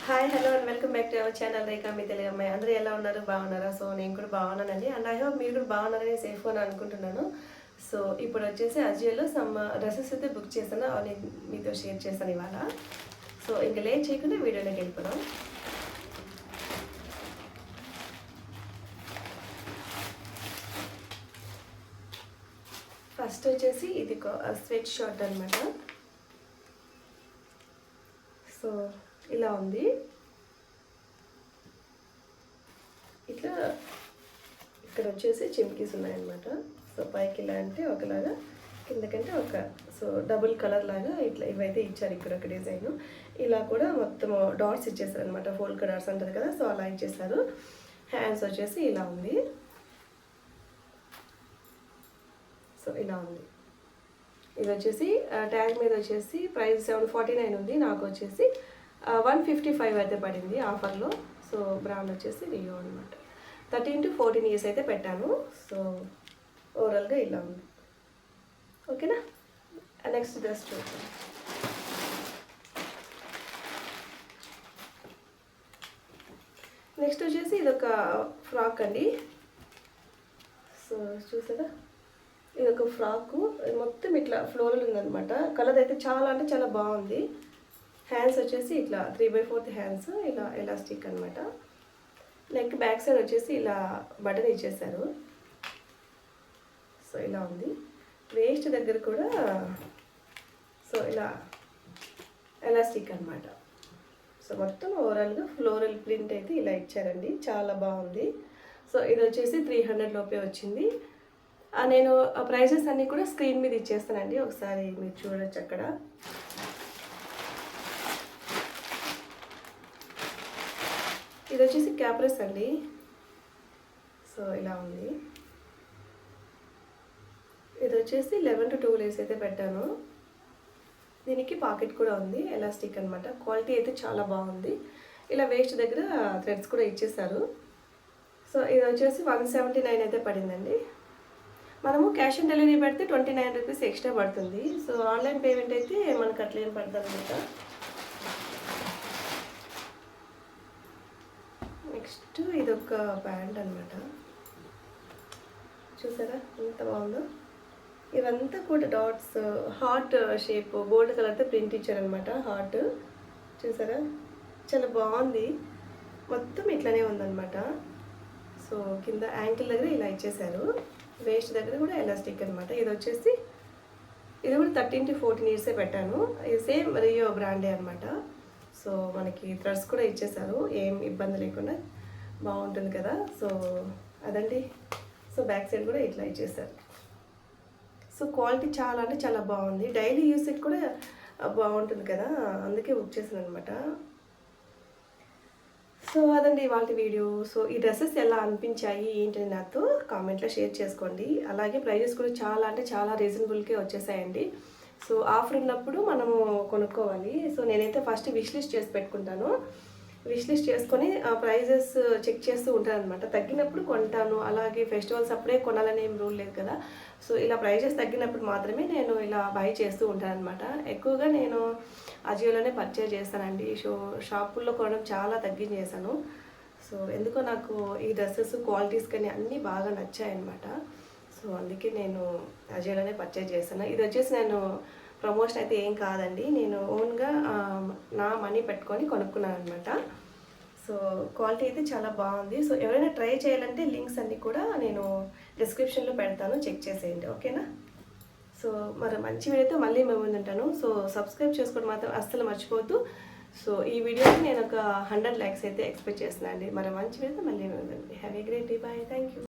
Hi hello and welcome back to our channel Rekha మీ తెలుగు అమ్మాయి. అందరూ ఎలా ఉన్నారు? బాగున్నారా? సో నేను కూడా బాగున్నానండి. అండ్ ఐ హోప్ మీరు కూడా బాగున్నారని సేఫ్ అని అనుకుంటున్నాను. సో ఇప్పుడు వచ్చేసి అజియోలో సమ్ డ్రెస్సెస్ అయితే బుక్ చేశాను, అవి నేను మీతో షేర్ చేస్తాను ఇవాళ. సో ఇంకా లేట్ చేయకుండా వీడియోలోకి వెళ్ళిపోదాం. ఫస్ట్ వచ్చేసి ఇది స్వెట్ షర్ట్ అనమాట. సో ఇలా ఉంది. ఇట్లా ఇక్కడ వచ్చేసి చిమ్కీస్ ఉన్నాయన్నమాట. సో పైకి ఇలా అంటే ఒకలాగా, కిందకంటే ఒక, సో డబుల్ కలర్ లాగా ఇట్లా ఇవైతే ఇచ్చారు. ఇక్కడ ఒక డిజైన్ ఇలా కూడా మొత్తం డాట్స్ ఇచ్చేసారు అనమాట. ఫోల్డ్ డాట్స్ అంటారు కదా, సో అలా ఇచ్చేసారు. హ్యాండ్స్ వచ్చేసి ఇలా ఉంది. సో ఇలా ఉంది. ఇది వచ్చేసి ట్యాగ్ మీద వచ్చేసి ప్రైస్ 749 ఉంది. నాకు వచ్చేసి 155 అయితే పడింది ఆఫర్లో. సో బ్రాండ్ వచ్చేసి రియో అనమాట. 13 to 14 years అయితే పెట్టాను. సో ఓవరాల్గా ఇలా ఉంది. ఓకేనా, నెక్స్ట్ డ్రెస్ చూద్దాం. నెక్స్ట్ వచ్చేసి ఇదొక ఫ్రాక్ అండి. సో చూసారా, ఇదొక ఫ్రాకు మొత్తం ఇట్లా ఫ్లోరల్ ఉందనమాట. కలర్ అయితే చాలా అంటే చాలా బాగుంది. హ్యాండ్స్ వచ్చేసి ఇట్లా 3/4 హ్యాండ్స్, ఇలా ఎలాస్టిక్ అనమాట. నెక్ బ్యాక్ సైడ్ వచ్చేసి ఇలా బటన్ ఇచ్చేసారు. సో ఇలా ఉంది. వేస్ట్ దగ్గర కూడా సో ఇలా ఎలాస్టిక్ అనమాట. సో మొత్తం ఓవరాల్గా ఫ్లోరల్ ప్రింట్ అయితే ఇలా ఇచ్చారండి, చాలా బాగుంది. సో ఇది వచ్చేసి 300 లోపే వచ్చింది. నేను ప్రైజెస్ అన్నీ కూడా స్క్రీన్ మీద ఇచ్చేస్తానండి, ఒకసారి మీరు చూడొచ్చు అక్కడ. ఇది వచ్చేసి క్యాప్రెస్ అండి. సో ఇలా ఉంది. ఇది వచ్చేసి 11 to 12 years అయితే పెట్టాను. దీనికి పాకెట్ కూడా ఉంది, ఎలాస్టిక్ అనమాట. క్వాలిటీ అయితే చాలా బాగుంది. ఇలా వేస్ట్ దగ్గర థ్రెడ్స్ కూడా ఇచ్చేసారు. సో ఇది వచ్చేసి 179 అయితే పడిందండి. మనము క్యాష్ ఆన్ డెలివరీ పెడితే 29 రూపీస్ ఎక్స్ట్రా పడుతుంది. సో ఆన్లైన్ పేమెంట్ అయితే మనకు అట్లేం పడుతుంది అనమాట. నెక్స్ట్ ఇదొక ప్యాంట్ అనమాట. చూసారా ఎంత బాగుందో. ఇవంతా కూడా డాట్స్, హార్ట్ షేప్, గోల్డ్ కలర్తో ప్రింట్ ఇచ్చారనమాట. హార్ట్ చూసారా, చాలా బాగుంది. మొత్తం ఇట్లానే ఉందన్నమాట. సో కింద యాంకిల్ దగ్గర ఇలా ఇచ్చేసారు. వేస్ట్ దగ్గర కూడా ఎలాస్టిక్ అనమాట. ఇది వచ్చేసి ఇది కూడా 13 to 14 years పెట్టాను. ఇది సేమ్ రియో బ్రాండే అనమాట. సో మనకి థ్రెడ్స్ కూడా ఇచ్చేసారు, ఏం ఇబ్బంది లేకుండా బాగుంటుంది కదా. సో అదండి. సో బ్యాక్ సైడ్ కూడా ఇట్లా ఇచ్చేసారు. సో క్వాలిటీ చాలా అంటే చాలా బాగుంది. డైలీ యూస్కి కూడా బాగుంటుంది కదా, అందుకే బుక్ చేశాను అనమాట. సో అదండి ఇవాళ వీడియో. సో ఈ డ్రెస్సెస్ ఎలా అనిపించాయి ఏంటని నాతో కామెంట్లో షేర్ చేసుకోండి. అలాగే ప్రైజెస్ కూడా చాలా అంటే చాలా రీజనబుల్కే వచ్చేసాయండి. సో ఆఫర్ ఉన్నప్పుడు మనము కొనుక్కోవాలి. సో నేనైతే ఫస్ట్ విష్ లిస్ట్ చేసి పెట్టుకుంటాను. విష్ లిస్ట్ చేసుకొని ప్రైజెస్ చెక్ చేస్తూ ఉంటాను అనమాట. తగ్గినప్పుడు కొంటాను. అలాగే ఫెస్టివల్స్ అప్పుడే కొనాలని ఏం రూల్ లేదు కదా. సో ఇలా ప్రైజెస్ తగ్గినప్పుడు మాత్రమే నేను ఇలా బై చేస్తూ ఉంటాను అనమాట. ఎక్కువగా నేను అజియోలోనే పర్చేజ్ చేస్తానండి. షాపుల్లో కొనడం చాలా తగ్గించేసాను. సో ఎందుకో నాకు ఈ డ్రెస్సెస్ క్వాలిటీస్ కానీ అన్నీ బాగా నచ్చాయన్నమాట. సో అందుకే నేను అజియోలోనే పర్చేజ్ చేస్తాను. ఇది వచ్చేసి నేను ప్రమోషన్ అయితే ఏం కాదండి, నేను ఓన్గా నా మనీ పెట్టుకొని కొనుక్కున్నాను అనమాట. సో క్వాలిటీ అయితే చాలా బాగుంది. సో ఎవరైనా ట్రై చేయాలంటే లింక్స్ అన్నీ కూడా నేను డిస్క్రిప్షన్లో పెడతాను, చెక్ చేసేయండి. ఓకేనా. సో మరి మంచి వీడియోతో మళ్ళీ మేము ముందుంటాను. సో సబ్స్క్రైబ్ చేసుకోవడం మాత్రం అస్సలు మర్చిపోవద్దు. సో ఈ వీడియోకి నేను ఒక 100 likes అయితే ఎక్స్పెక్ట్ చేస్తున్నాను అండి. మరి మంచి వీడియోతో మళ్ళీ మేము ముందండి. Have a great day. Bye. Thank you.